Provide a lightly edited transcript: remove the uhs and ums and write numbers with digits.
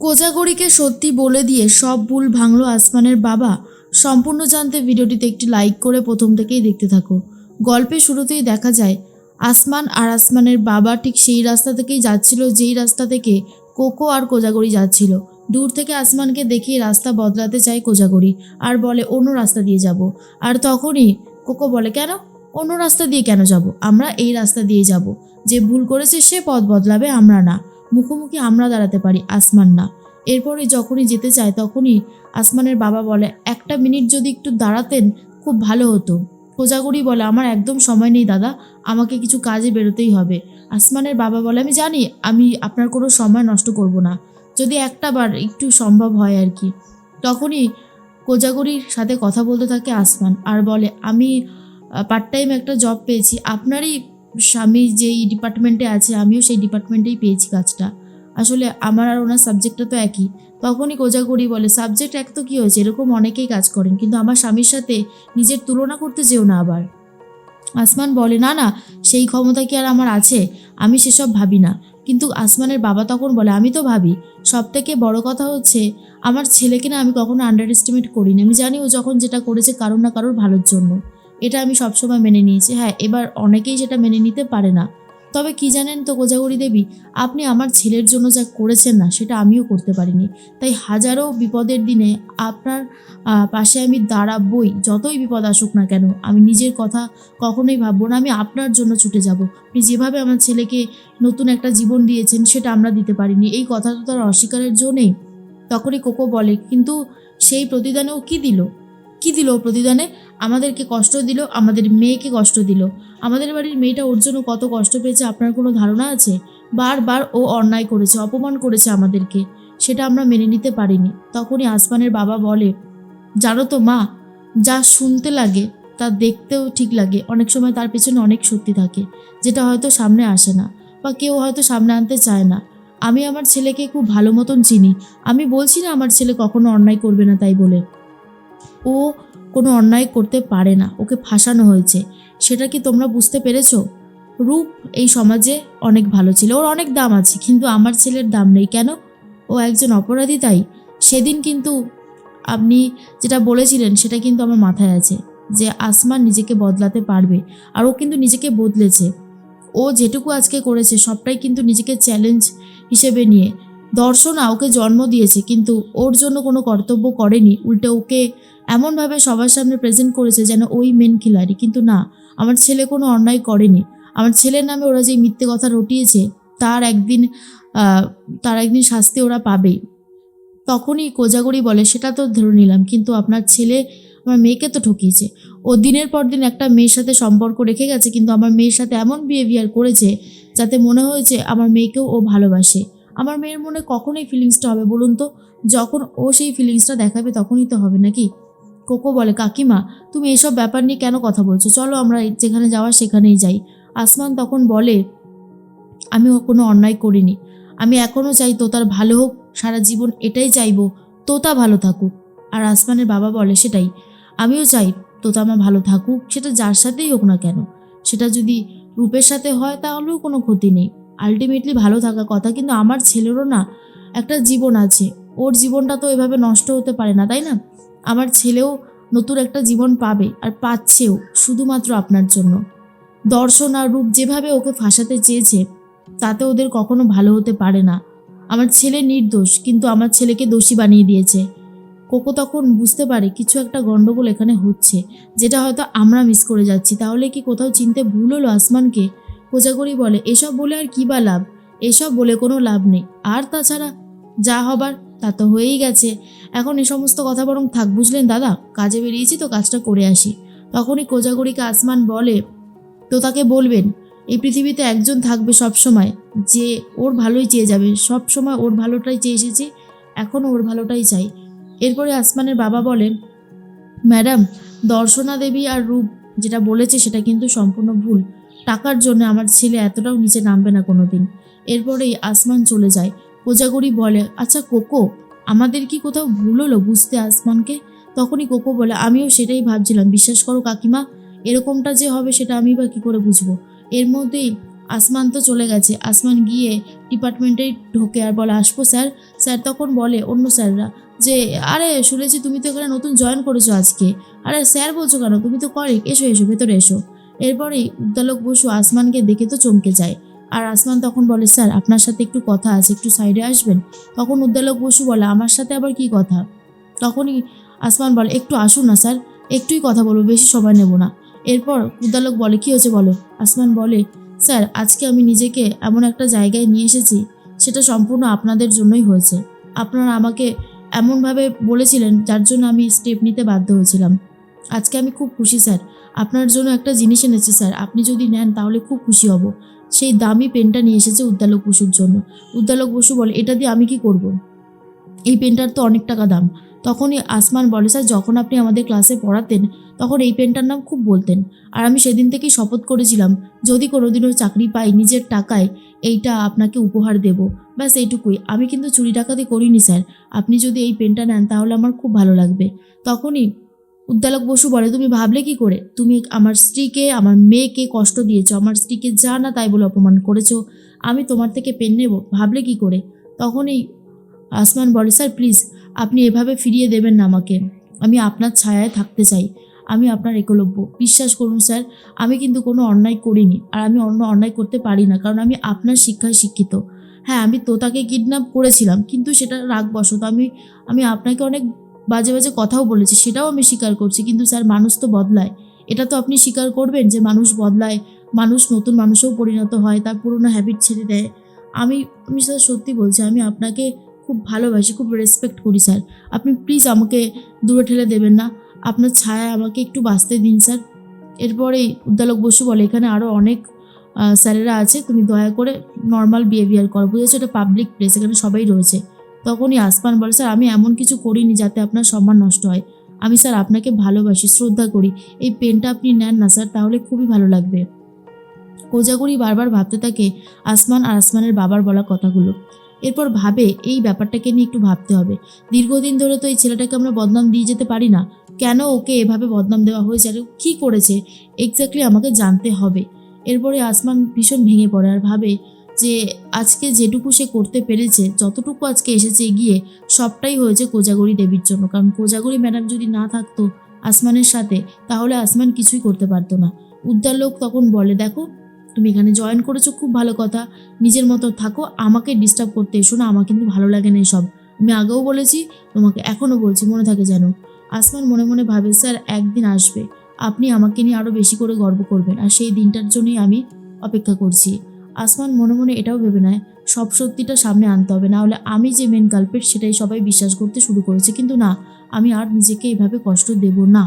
কোজাগরীকে সত্যি বলে দিয়ে সব ভুল ভাঙল আসমানের বাবা। সম্পূর্ণ জানতে ভিডিওটিতে একটি লাইক করে প্রথম থেকেই দেখতে থাকো। গল্পের শুরুতেই দেখা যায় আসমান আর আসমানের বাবা ঠিক সেই রাস্তা থেকেই যাচ্ছিল যেই রাস্তা থেকে কোকো আর কোজাগরী যাচ্ছিল। দূর থেকে আসমানকে দেখেই রাস্তা বদলাতে চায় কোজাগরী আর বলে অন্য রাস্তা দিয়ে যাব। আর তখনই কোকো বলে, কেন অন্য রাস্তা দিয়ে কেন যাব, আমরা এই রাস্তা দিয়ে যাব। যে ভুল করেছে সে পথ বদলাবে, আমরা না। মুখোমুখি আমরা দাঁড়াতে পারি, আসমান না। এরপরে যখনই যেতে চায় তখনই আসমানের বাবা বলে, একটা মিনিট যদি একটু দাঁড়াতেন খুব ভালো হতো। কোজাগরী বলে, আমার একদম সময় নেই দাদা, আমাকে কিছু কাজে বেরোতেই হবে। আসমানের বাবা বলে, আমি জানি, আমি আপনার কোনো সময় নষ্ট করব না, যদি একটা বার একটু সম্ভব হয় আর কি। তখনই কোজাগরীর সাথে কথা বলতে থাকে আসমান আর বলে, আমি পার্ট টাইম একটা জব পেয়েছি, আপনারই স্বামী যেই ডিপার্টমেন্টে আছে আমিও সেই ডিপার্টমেন্টেই পেয়েছি কাজটা। আসলে আমার আর ওনার সাবজেক্টটা তো একই। তখনই কোজাগরী বলে, সাবজেক্ট এক তো কী হয়েছে, এরকম অনেকেই কাজ করেন, কিন্তু আমার স্বামীর সাথে নিজের তুলনা করতে যেও না আবার। আসমান বলে, না না, সেই ক্ষমতা কি আর আমার আছে, আমি সেসব ভাবি না। কিন্তু আসমানের বাবা তখন বলে, আমি তো ভাবি। সব থেকে বড় কথা হচ্ছে আমার ছেলেকে না আমি কখনো আন্ডার এস্টিমেট করিনি। আমি জানি ও যখন যেটা করেছে কারোর না কারোর ভালোর জন্য, এটা আমি সবসময় মেনে নিয়েছি। হ্যাঁ, এবার অনেকেই সেটা মেনে নিতে পারে না। তবে কি জানেন তো কোজাগরী দেবী, আপনি আমার ছেলের জন্য যা করেছেন না সেটা আমিও করতে পারিনি। তাই হাজারো বিপদের দিনে আপনার পাশে আমি দাঁড়াবই, যতই বিপদ আসুক না কেন। আমি নিজের কথা কখনোই ভাববো না, আমি আপনার জন্য ছুটে যাব। আপনি যেভাবে আমার ছেলেকে নতুন একটা জীবন দিয়েছেন সেটা আমরা দিতে পারিনি, এই কথা তো তার অস্বীকারের জো নেই। তখনই কোকো বলে, কিন্তু সেই প্রতিদানে ও কী দিল, কী দিল ও প্রতিদানে? আমাদেরকে কষ্ট দিল, আমাদের মেয়েকে কষ্ট দিল। আমাদের বাড়ির মেয়েটা ওর জন্য কত কষ্ট পেয়েছে আপনার কোনো ধারণা আছে? বারবার ও অন্যায় করেছে, অপমান করেছে আমাদেরকে, সেটা আমরা মেনে নিতে পারিনি। তখনই আসমানের বাবা বলে, জানো তো মা, যা শুনতে লাগে তা দেখতেও ঠিক লাগে, অনেক সময় তার পেছনে অনেক সত্যি থাকে, যেটা হয়তো সামনে আসে না বা কেউ হয়তো সামনে আনতে চায় না। আমি আমার ছেলেকে খুব ভালো মতন চিনি। আমি বলছি না আমার ছেলে কখনো অন্যায় করবে না তাই বলে। ও কোনো অন্যায় করতে পারে না, ওকে ফাঁসানো হয়েছে। সেটা কি তোমরা বুঝতে পেরেছো? রূপ এই সমাজে অনেক ভালো ছিল, ওর অনেক দাম আছে, কিন্তু আমার ছেলের দাম নেই। কেন? ও একজন অপরাধী তাই। সেদিন কিন্তু আপনি যেটা বলেছিলেন সেটা কিন্তু আমার মাথায় আছে, যে আসমান নিজেকে বদলাতে পারবে, আর ও কিন্তু নিজেকে বদলেছে। ও যেটুকু আজকে করেছে সবটাই কিন্তু নিজেকে চ্যালেঞ্জ হিসেবে নিয়ে। দর্শনা ওকে জন্ম দিয়েছে, কিন্তু ওর জন্য কোনো কর্তব্য করেনি, উল্টে ওকে এমনভাবে সবার সামনে প্রেজেন্ট করেছে যেন ওই মেন খিলাড়ি। কিন্তু না, আমার ছেলে কোনো অন্যায় করেনি। আমার ছেলের নামে ওরা যে মিথ্যে কথা রটিয়েছে তার একদিন তার একদিন শাস্তি ওরা পাবেই। তখনই কোজাগরী বলে, সেটা তো ধরে নিলাম, কিন্তু আপনার ছেলে আমার মেয়েকে তো ঠকিয়েছে। ও দিনের পর দিন একটা মেয়ের সাথে সম্পর্ক রেখে গেছে, কিন্তু আমার মেয়ের সাথে এমন বিহেভিয়ার করেছে যাতে মনে হয়েছে আমার মেয়েকেও ও ভালোবাসে। আমার মেয়ের মনে কখনোই ফিলিংসটা হবে বলুন তো? যখন ও সেই ফিলিংসটা দেখাবে তখনই তো হবে নাকি? কোকো বলে, কাকিমা তুমি এসব ব্যাপার নিয়ে কেন কথা বলছো, চলো আমরা যেখানে যাওয়ার সেখানেই যাই। আসমান তখন বলে, আমি কোনো অন্যায় করিনি, আমি এখনও চাই তোতার ভালো হোক, সারা জীবন এটাই চাইবো, তোতা ভালো থাকুক। আর আসমানের বাবা বলে, সেটাই আমিও চাই, তোতা আমার ভালো থাকুক, সেটা যার সাথেই হোক না কেন। সেটা যদি রূপের সাথে হয় তাহলেও কোনো ক্ষতি নেই, আলটিমেটলি ভালো থাকার কথা। কিন্তু আমার ছেলেরও না একটা জীবন আছে, ওর জীবনটা তো এভাবে নষ্ট হতে পারে না, তাই না? আমার ছেলেও নতুন একটা জীবন পাবে, আর পাচ্ছেও শুধুমাত্র আপনার জন্য। দর্শন আর রূপ যেভাবে ওকে ফাঁসাতে চেয়েছে তাতে ওদের কখনো ভালো হতে পারে না। আমার ছেলে নির্দোষ, কিন্তু আমার ছেলেকে দোষী বানিয়ে দিয়েছে। কোকো তখন বুঝতে পারে কিছু একটা গন্ডগোল এখানে হচ্ছে, যেটা হয়তো আমরা মিস করে যাচ্ছি। তাহলে কি কোথাও চিনতে ভুল হলো আসমানকে? কোজাগরী বলে, এসব বলে আর কী বা লাভ, এসব বলে কোনো লাভ নেই। আর তাছাড়া যা হবার তা তো হয়েই গেছে, এখন এ সমস্ত কথা বরং থাক, বুঝলেন দাদা, কাজে বেরিয়েছি তো কাজটা করে আসি। তখনই কোজাগরীকে আসমান বলে, তো তাকে বলবেন এই পৃথিবীতে একজন থাকবে সব সময়, যে ওর ভালোই চেয়ে যাবে, সব সময় ওর ভালোটাই চেয়ে এসেছে, এখনও ওর ভালোটাই চাই। এরপরে আসমানের বাবা বলেন, ম্যাডাম, দর্শনা দেবী আর রূপ যেটা বলেছে সেটা কিন্তু সম্পূর্ণ ভুল। টাকার জন্য আমার ছেলে এতটাও নিচে নামবে না কোনো দিন। এরপরেই আসমান চলে যায়। কোজাগরী বলে, আচ্ছা কোকো, আমাদের কি কোথাও ভুল হলো বুঝতে আসমানকে? তখনই কোকো বলে, আমিও সেটাই ভাবছিলাম, বিশ্বাস করো কাকিমা, এরকমটা যে হবে সেটা আমি বা কী করে বুঝবো? এর মধ্যেই আসমান তো চলে গেছে। আসমান গিয়ে ডিপার্টমেন্টে ঢোকে আর বলে, আসবো স্যার? স্যার তখন বলে অন্য স্যাররা যে, আরে শুনেছি তুমি তো এখানে নতুন জয়েন করেছো আজকে। আরে স্যার বলছো কেন? তুমি তো কলিগ, এসো এসো ভেতরে এসো। এরপরেই উদ্দালক বসু আসমানকে দেখে তো চমকে যায়। আর আসমান তখন বলে, স্যার আপনার সাথে একটু কথা আছে, একটু সাইডে আসবেন? তখন উদ্দালক বসু বলে, আমার সাথে আবার কি কথা? তখনই আসমান বলে, একটু আসুন না স্যার, একটুই কথা বলবো, বেশি সময় নেব না। এরপর উদ্দালক বলে, কি হয়েছে বলো? আসমান বলে, স্যার আজকে আমি নিজেকে এমন একটা জায়গায় নিয়ে এসেছি, সেটা সম্পূর্ণ আপনাদের জন্যই হয়েছে। আপনারা আমাকে এমনভাবে বলেছিলেন যার জন্য আমি স্টেপ নিতে বাধ্য হয়েছিলাম। আজকে আমি খুব খুশি স্যার। আপনার জন্য একটা জিনিস এনেছি স্যার, আপনি যদি নেন তাহলে খুব খুশি হব। সেই দামি পেনটা নিয়ে এসেছে উদ্দালক বসুর জন্য। উদ্দালক বসু বলে, এটা দিয়ে আমি কি করব? এই পেনটার তো অনেক টাকা দাম। তখনই আসমান বলে, স্যার যখন আপনি আমাদের ক্লাসে পড়াতেন তখন এই পেনটার নাম খুব বলতেন। আর আমি সেদিন থেকেই শপথ করেছিলাম, যদি কোনোদিনও চাকরি পাই নিজের টাকায় এইটা আপনাকে উপহার দেব। ব্যাস এইটুকুই। আমি কিন্তু চুরি ডাকাতি করিনি স্যার। আপনি যদি এই পেনটা নেন তাহলে আমার খুব ভালো লাগবে। তখনই উদ্দালক বসু বলে, তুমি ভাবলে কি করে? তুমি আমার স্ত্রীকে, আমার মেয়েকে কষ্ট দিয়েছো, আমার স্ত্রীকে যা না তাই বলে অপমান করেছো। আমি তোমার থেকে পেন নেব? ভাবলে কি করে? তখনই আসমান বলে, স্যার প্লিজ আপনি এভাবে ফিরিয়ে দেবেন না আমাকে। আমি আপনার ছায়ায় থাকতে চাই। আমি আপনার একলব্য। বিশ্বাস করুন স্যার, আমি কিন্তু কোনো অন্যায় করিনি। আর আমি অন্য অন্যায় করতে পারি না, কারণ আমি আপনার শিক্ষায় শিক্ষিত। হ্যাঁ, আমি তোতাকে কিডন্যাপ করেছিলাম, কিন্তু সেটা রাগবশত। আমি আমি আপনাকে অনেক বাজে বাজে কথাও বলেছি, সেটাও আমি স্বীকার করছি। কিন্তু স্যার মানুষ তো বদলায়। এটা তো আপনি স্বীকার করবেন যে মানুষ বদলায়, মানুষ নতুন মানুষেও পরিণত হয়, তার পুরনো হ্যাবিট ছেড়ে দেয়। আমি আমি স্যার সত্যি বলছি, আমি আপনাকে খুব ভালোবাসি, খুব রেসপেক্ট করি স্যার। আপনি প্লিজ আমাকে দূরে ঠেলে দেবেন না। আপনার ছায়ায় আমাকে একটু বাঁচতে দিন স্যার। এরপরেই উদ্দালক বসু বলে, এখানে আরও অনেক স্যারেরা আছে, তুমি দয়া করে নর্মাল বিহেভিয়ার করো, বুঝেছো? এটা পাবলিক প্লেস, এখানে সবাই রয়েছে। তখনই আসমান বলে, স্যার আমি এমন কিছু করিনি যাতে আপনার সম্মান নষ্ট হয়। আমি স্যার আপনাকে ভালোবাসি, শ্রদ্ধা করি। এই পেনটা আপনি নেন না স্যার, তাহলে খুবই ভালো লাগবে। কোজাগরি বারবার ভাবতে থাকে আসমান আর আসমানের বাবার বলা কথাগুলো। এরপর ভাবে এই ব্যাপারটাকে নিয়ে একটু ভাবতে হবে। দীর্ঘদিন ধরে তো এই ছেলেটাকে আমরা বদনাম দিয়ে যেতে পারি না। কেন ওকে এভাবে বদনাম দেওয়া হয়েছে আর ও কী করেছে এক্স্যাক্টলি আমাকে জানতে হবে। এরপরে আসমান ভীষণ ভেঙে পড়ে আর ভাবে যে আজকে যেটুকু সে করতে পেরেছে, যতটুকু আজকে এসেছে এগিয়ে, সবটাই হয়েছে কোজাগরি দেবীর জন্য। কারণ কোজাগরি ম্যাডাম যদি না থাকতো আসমানের সাথে, তাহলে আসমান কিছুই করতে পারতো না। উদ্দালক তখন বলে, দেখো তুমি এখানে জয়েন করেছো, খুব ভালো কথা, নিজের মতো থাকো, আমাকে ডিস্টার্ব করতে এসো না, আমার কিন্তু ভালো লাগে না এসব। আমি আগেও বলেছি, তোমাকে এখনও বলছি, মনে থাকে যেন। আসমান মনে মনে ভাবে, স্যার একদিন আসবে, আপনি আমাকে নিয়ে আরও বেশি করে গর্ব করবেন, আর সেই দিনটার জন্যই আমি অপেক্ষা করছি। আসমান মনে মনে এটাও ভেবে নেয়, সব সত্যিটা সামনে আনতে হবে, না হলে আমি যে মেন কালপ্রিট সেটাই সবাই বিশ্বাস করতে শুরু করেছে। কিন্তু না, আমি আর নিজেকে এভাবে কষ্ট দেব না।